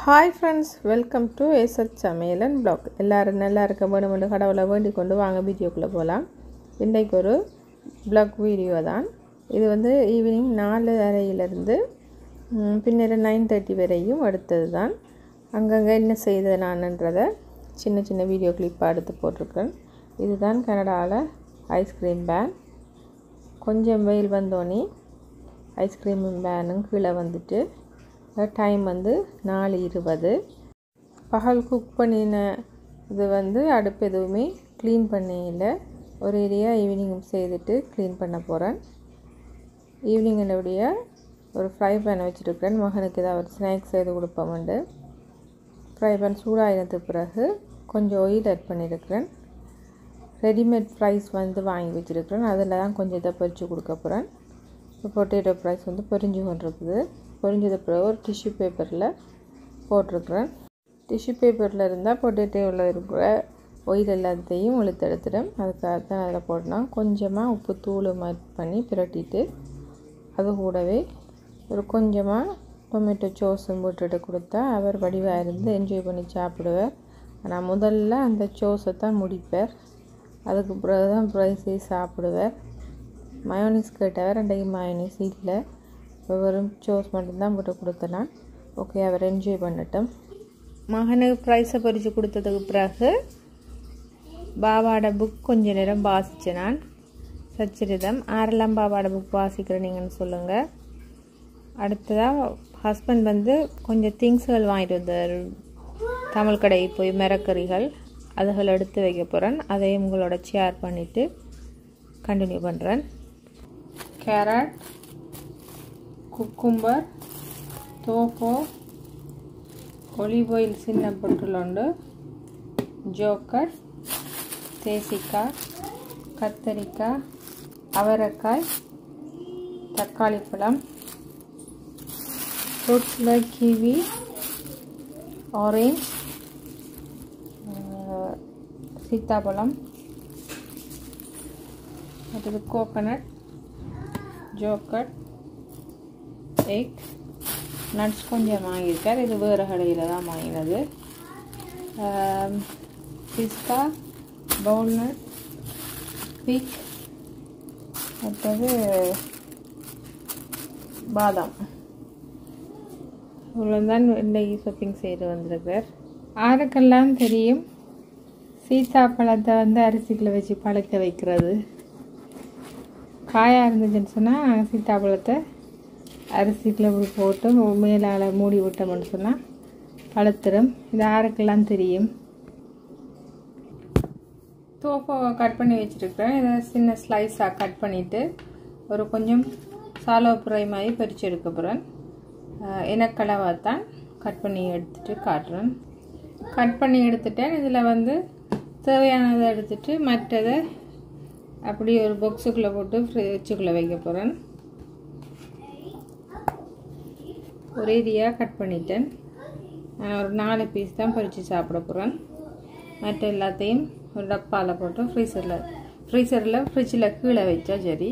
Hi friends, welcome to ஏசத் சமையலன் blog. எல்லோரும் நல்லா இருக்க வேணுமென்று கடவுளை வேண்டிக் கொண்டு வாங்க வீடியோக்குள்ளே போகலாம். இன்றைக்கு ஒரு ப்ளாக் வீடியோ தான். இது ஈவினிங் 4:30 பின்னர் 9:30 வரையும் எடுத்தது தான். அங்கங்கே என்ன செய்தது நான்ன்றதை சின்ன சின்ன வீடியோ கிளிப்பாக எடுத்து போட்டிருக்கேன். இதுதான் கனடாவில் ஐஸ்கிரீம் பேன். கொஞ்சம் வெயில் வந்தோடனே ஐஸ்கிரீம் பேனும் கீழே வந்துட்டு டைம் 4:20. பகல் குக் பண்ணின இது அடுப்பு எதுவுமே க்ளீன் பண்ணல. ஒரு ஏரியா ஈவினிங் செய்துட்டு க்ளீன் பண்ண போகிறேன். ஈவினிங் என்னுடைய ஒரு ஃப்ரை பேன் வச்சுருக்கிறேன். மகனுக்கு ஏதாவது ஒரு ஸ்நாக்ஸ் செய்து கொடுப்போம்ண்டு. ஃப்ரை பேன் சூடாகினதுக்கு பிறகு கொஞ்சம் ஆயில் ஆட் பண்ணியிருக்கிறேன். ரெடிமேட் ஃப்ரைஸ் வாங்கி வச்சுருக்கிறேன். அதில் தான் கொஞ்சம் இதை பொரித்து கொடுக்க போகிறேன். பொட்டேட்டோ ஃப்ரைஸ் பொரிஞ்சு கொண்டிருக்குது. பொரிஞ்சது பிறகு ஒரு டிஷ்யூ பேப்பரில் போட்டிருக்கிறேன். டிஷ்யூ பேப்பரில் இருந்தால் பொட்டேட்டோவில் இருக்கிற ஆயில் எல்லாத்தையும் எடுத்துடும். அதுக்காக தான் அதில் போடணும். கொஞ்சமாக உப்பு தூள் ஆட் பண்ணி பிரட்டிட்டு அது கூடவே ஒரு கொஞ்சமாக டொமேட்டோ சோஸும் போட்டுட்டு கொடுத்தா அவர் வடிவாக இருந்து என்ஜாய் பண்ணி சாப்பிடுவார். ஆனால் முதல்ல அந்த சோஸை தான் முடிப்பார். அதுக்கு பிறகு தான் ஃப்ரைஸே சாப்பிடுவார். மயோனிஸ் கேட்டவர். அன்றைக்கு மயோனிஸ் இல்லை, வெறும் சோஸ் மட்டும்தான் போட்டு கொடுத்தேன். ஓகே, அவர் என்ஜாய் பண்ணட்டும். மகனுக்கு ப்ரைஸை பொரித்து கொடுத்ததுக்கு பிறகு பாபாவோட புக் கொஞ்ச நேரம் வாசித்தேன். நான் சச்சரிதம் ஆரெல்லாம் பாபாவோட புக் வாசிக்கிறேன் நீங்கன்னு சொல்லுங்கள். அடுத்ததாக ஹஸ்பண்ட் கொஞ்சம் திங்ஸ்கள் வாங்கிட்டு வந்தார். தமிழ் கடைக்கு போய் மரக்கறிகள் அதுகள் எடுத்து வைக்க போகிறேன். அதையும் உங்களோட ஷேர் பண்ணிவிட்டு கண்டினியூ பண்ணுறேன். கேரட், குக்கும்பர், தோஃபோ, ஒலிவ் ஆயில் சின்ன பொட்டுலோண்டு, ஜோக்கர், தேசிக்காய், கத்தரிக்காய், அவரைக்காய், தக்காளி பழம், ஃப்ரூட்ஸில் கிவி, ஆரஞ்ச், சீத்தாப்பழம், அடுத்தது கோகனட், ஜோக்கட், எக், நட்ஸ் கொஞ்சம் வாங்கியிருக்கார். இது வேறு கடையில் தான் வாங்கினது. பிஸ்தா, பவுல்நட், பிக், அடுத்தது பாதாம். இவ்வளோதான் இன்றைக்கி ஷாப்பிங் செய்து வந்திருக்கார். யாருக்கெல்லாம் தெரியும் சீத்தாப்பழத்தை அரிசிக்குள்ளே வச்சு பழுக்க வைக்கிறது? காயாக இருந்துச்சுன்னு சொன்னால் சீத்தாப்பழத்தை அரிசிக்குள்ளே இப்படி போட்டு மேலால் மூடி விட்டோம்னு சொன்னால் பழுத்துடும். இது யாருக்கெல்லாம் தெரியும்? தோப்பாவை கட் பண்ணி வச்சுருக்கிறேன். இதை சின்ன ஸ்லைஸாக கட் பண்ணிவிட்டு ஒரு கொஞ்சம் சாலோ ஃப்ரை மாதிரி பறித்து எடுக்க போகிறேன். எனக்களவாக தான் கட் பண்ணி எடுத்துகிட்டு காட்டுறேன். கட் பண்ணி எடுத்துட்டேன். இதில் தேவையானதை எடுத்துகிட்டு மற்றதை அப்படி ஒரு பாக்ஸுக்குள்ளே போட்டு ஃப்ரிட்ஜுக்குள்ளே வைக்க போகிறேன். ஒரு ஏரியாக கட் பண்ணிட்டேன். நான் ஒரு 4 பீஸ் தான் பறித்து சாப்பிட போகிறேன். மற்ற எல்லாத்தையும் ஒரு டப்பாவில் போட்டு ஃப்ரிட்ஜில் கீழே வச்சா சரி.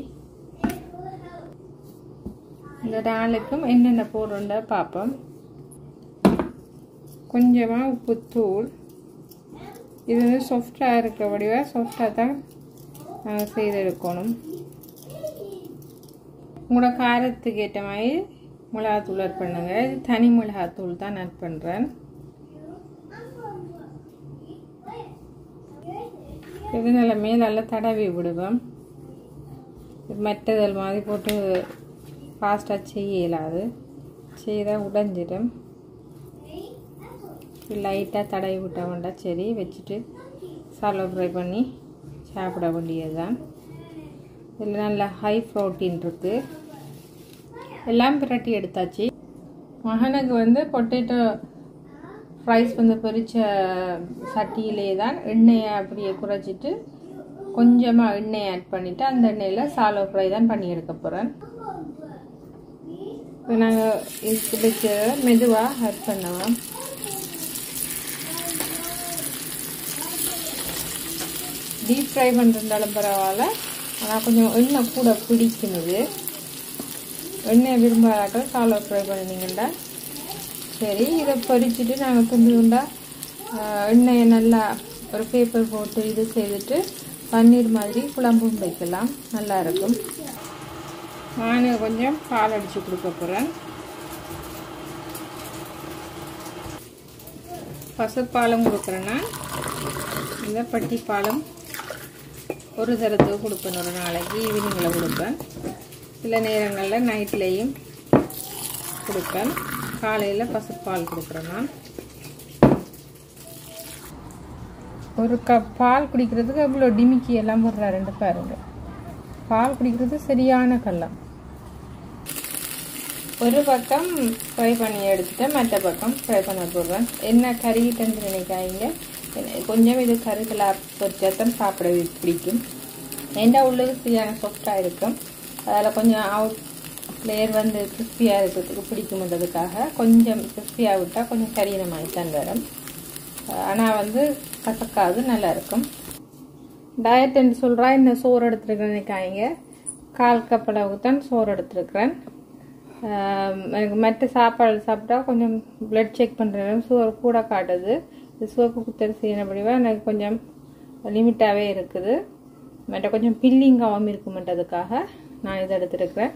இந்த 4க்கும் என்னென்ன போடுறோண்ட பார்ப்போம். கொஞ்சமாக உப்புத்தூள். இது சாஃப்டாக இருக்க வடிவாக சாஃப்டாக தான் நாங்கள் செய்தெடுக்கணும். உங்களோட காரத்துக்கு ஏற்ற மாதிரி மிளகாத்தூள் ஆட் பண்ணுங்கள். இது தனி மிளகாத்தூள் தான் ஆட் பண்ணுறேன். இது நல்ல மேலால் தடவி விடுவோம். மெட்டதல் மாதிரி போட்டு ஃபாஸ்ட்டாக செய்ய இயலாது. செய்தால் உடைஞ்சிடும். லைட்டாக தடவி விட்ட வேண்டாம். சரி வச்சுட்டு சாலோ ஃப்ரை பண்ணி சாப்பிட வேண்டியது தான். இதில் நல்ல ஹை ப்ரோட்டீன் இருக்குது. எல்லாம் பிரட்டி எடுத்தாச்சு. மகனுக்கு பொட்டேட்டோ ஃப்ரைஸ் பொரிச்ச சட்டியிலே தான் எண்ணெயை அப்படியே குறைச்சிட்டு கொஞ்சமாக எண்ணெயை ஆட் பண்ணிவிட்டு அந்த எண்ணெயில் சாலோ ஃப்ரை தான் பண்ணி எடுக்க போகிறேன். இப்போ நாங்கள் இதுக்கு மெதுவாக ஆட் பண்ணுவோம். டீப் ஃப்ரை பண்ணுறதாலும் பரவாயில்ல, ஆனால் கொஞ்சம் எண்ணெய் கூட பிடிக்குது. எண்ணெய் விரும்பாட்ட சாலோ ஃப்ரை பண்ணிங்கன்னா சரி. இதை பொரிச்சிட்டு நாங்கள் துண்டு எண்ணெயை நல்லா ஒரு பேப்பர் போட்டு இது செய்துட்டு பன்னீர் மாதிரி குழம்பும் வைக்கலாம், நல்லா இருக்கும். நான் கொஞ்சம் பால் அடித்து கொடுக்க போகிறேன். பசுப்பாலும் கொடுக்குறேன்னா இந்த பட்டி பாலும் ஒரு தரத்துக்கு கொடுப்பேன். ஒரு நாளைக்கு ஈவினிங்கில் கொடுப்பேன், சில நேரங்களில் நைட்லேயும் கொடுப்பேன். காலையில் பசுப்பால் கொடுக்குறேன். நான் ஒரு கப் பால் குடிக்கிறதுக்கு அவ்வளோ டிமிக்கி எல்லாம் போடுறாருண்டு பாருங்க. பால் குடிக்கிறது சரியான கள்ளம். ஒரு பக்கம் ஃப்ரை பண்ணி எடுத்துட்டேன், மற்ற பக்கம் ஃப்ரை பண்ண போடுறேன். என்ன கறிகிட்டேன்னு நினைக்காங்க, கொஞ்சம் இது கருகலாக பொரிச்சாத்தான் சாப்பிட பிடிக்கும். ஏண்டா உள்ளது சரியான சாஃப்டாக இருக்கும், அதில் கொஞ்சம் அவுட் லேயர் வந்து கிறிஸ்பியாக இருக்கிறதுக்கு பிடிக்கும்ன்றதுக்காக கொஞ்சம் கிறிஸ்பியாக விட்டால் கொஞ்சம் கறியின மாதிரி தான் வரும். ஆனால் வந்து கசக்காது, நல்லா இருக்கும். டயட்டுன்னு சொல்கிறா இன்னும் சோறு எடுத்துருக்கேன்னு நினைக்காங்க. 1/4 கப் அளவுக்கு தான் சோறு எடுத்துருக்குறேன். எனக்கு மற்ற சாப்பாடு சாப்பிட்டா கொஞ்சம் பிளட் செக் பண்ணுறேன், சுகர் கூட காட்டுது. இது சிவப்பு குத்தரி செய்யணும்படிவா எனக்கு கொஞ்சம் லிமிட்டாகவே இருக்குது. மற்ற கொஞ்சம் பில்லிங்காகவும் இருக்குமென்றதுக்காக நான் இதை எடுத்துருக்கிறேன்.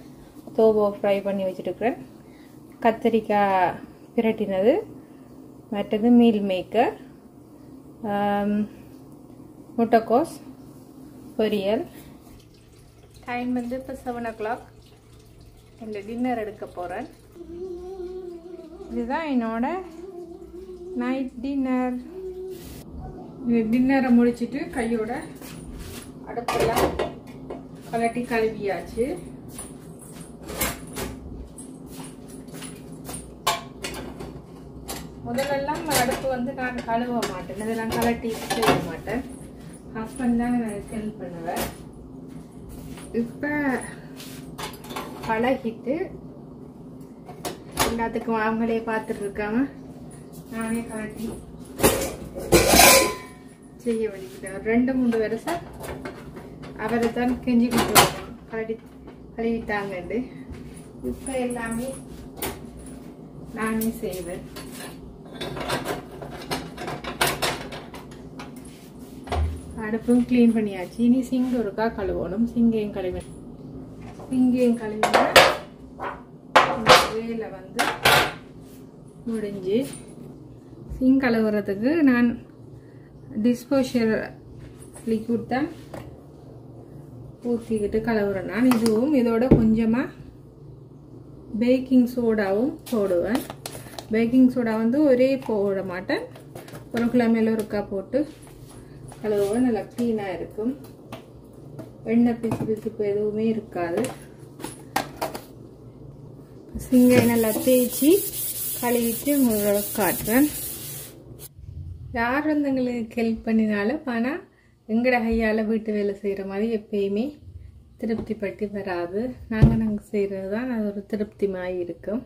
தோபோ ஃப்ரை பண்ணி வச்சுருக்கிறேன். கத்திரிக்காய் பிரட்டினது, மற்றது மீல் மேக்கர், முட்டைக்கோஸ் பொரியல். டைம் வந்து இப்போ 7 o'clock. இந்த டின்னர் எடுக்க போகிறேன். இதுதான் என்னோட நைட் டின்னர். இந்த டின்னரை முடிச்சுட்டு கையோட அடுப்பெல்லாம் கலட்டி கழுவியாச்சு. முதலெல்லாம் அடுப்பு வந்து நான் கழுவ மாட்டேன், இதெல்லாம் கலட்டி செய்ய மாட்டேன். ஹஸ்பண்ட் தான் எனக்கு ஹெல்ப் பண்ணுவேன். இப்போ பழகிட்டு எல்லாத்துக்கும் அவங்களே பார்த்துட்டு இருக்காம நானே கலட்டி செய்ய வேண்டிக்கிட்டேன். 2-3 வருஷம் அவரை தான் கெஞ்சி கொடுத்து கழுவிட்டாங்கண்டு. இப்போ எல்லாமே நானே செய்வேன். அடுப்பும் கிளீன் பண்ணியாச்சு. இனி சிங்க் ஒருக்கா கழுவணும். சிங்கையும் கழுவினா வேலை வந்து முடிஞ்சு. சிங்க் கழுவுறதுக்கு நான் டிஸ்போஷர் லிக்விட் தான் ஊற்றிக்கிட்டு கழுவுறேன். நான் இதுவும் இதோட கொஞ்சமாக பேக்கிங் சோடாவும் போடுவேன். பேக்கிங் சோடா வந்து ஒரே போட மாட்டேன், ஒரு கிலோமேல ஒருக்கா போட்டு கழுவுவேன். நல்லா க்ளீனாக இருக்கும், எண்ணெய் பிசுப்பு எதுவுமே இருக்காது. சிங்கை நல்லா தேய்ச்சி கழுவிட்டு உங்களோட காட்டுறேன். யார் வந்து எங்களுக்கு ஹெல்ப் பண்ணினாலும் ஆனால் எங்கட கையால் வீட்டு வேலை செய்கிற மாதிரி எப்பயுமே திருப்திப்பட்டு வராது. நாங்கள் செய்கிறது தான் அது ஒரு திருப்தி மாதிரி இருக்கும்.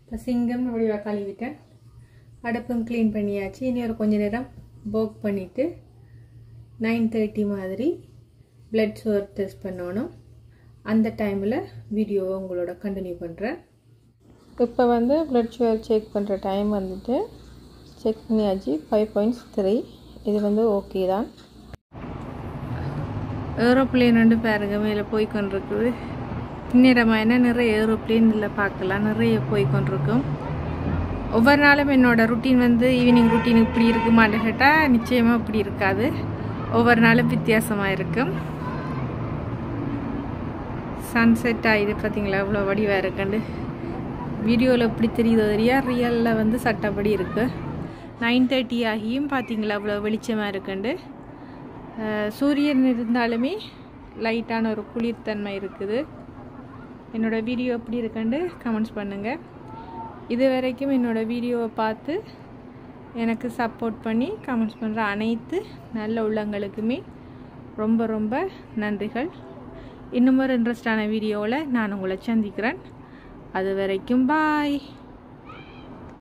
இப்போ சிங்கம் அப்படியே கழுவிட்டேன். அடுப்பும் க்ளீன் பண்ணியாச்சு. இனி ஒரு கொஞ்ச நேரம் போக் பண்ணிவிட்டு 9:30 மாதிரி பிளட் சுகர் டெஸ்ட் பண்ணணும். அந்த டைமில் வீடியோவை உங்களோட கண்டினியூ பண்ணுறேன். இப்போ வந்து பிளட் சுகர் செக் பண்ணுற டைம் வந்துட்டு செக் பண்ணியாச்சு. 5.3. இது வந்து ஓகே தான். ஏரோப்ளேன் வந்து பாருங்க மேலே போய்கொண்டிருக்குது. இந்நேரமாக நிறைய ஏரோப்ளேன் இதில் பார்க்கலாம், நிறைய போய்கொண்டிருக்கும். ஒவ்வொரு நாளும் என்னோட ருட்டீன் வந்து ஈவினிங் ருட்டீன் இப்படி இருக்குமான்னு கேட்டால் நிச்சயமாக இப்படி இருக்காது. ஒவ்வொரு நாளும் வித்தியாசமாக இருக்கும். சன்செட் ஆகிது பார்த்தீங்களா, இவ்வளோ வடிவாக இருக்குண்டு. வீடியோவில் எப்படி தெரியுதோ தெரியா, ரியலில் வந்து சட்டப்படி இருக்குது. 9:30 ஆகியும் பார்த்தீங்களா அவ்வளோ வெளிச்சமாக இருக்குண்டு. சூரியன் இருந்தாலுமே லைட்டான ஒரு குளிர்தன்மை இருக்குது. என்னோடய வீடியோ எப்படி இருக்குன்னு கமெண்ட்ஸ் பண்ணுங்கள். இது வரைக்கும் என்னோடய வீடியோவை பார்த்து எனக்கு சப்போர்ட் பண்ணி கமெண்ட்ஸ் பண்ணுற அனைத்து நல்ல உள்ளங்களுக்குமே ரொம்ப ரொம்ப நன்றிகள். இன்னும் ஒரு இன்ட்ரெஸ்டான வீடியோவில் நான் உங்களை சந்திக்கிறேன். அது வரைக்கும் பாய்.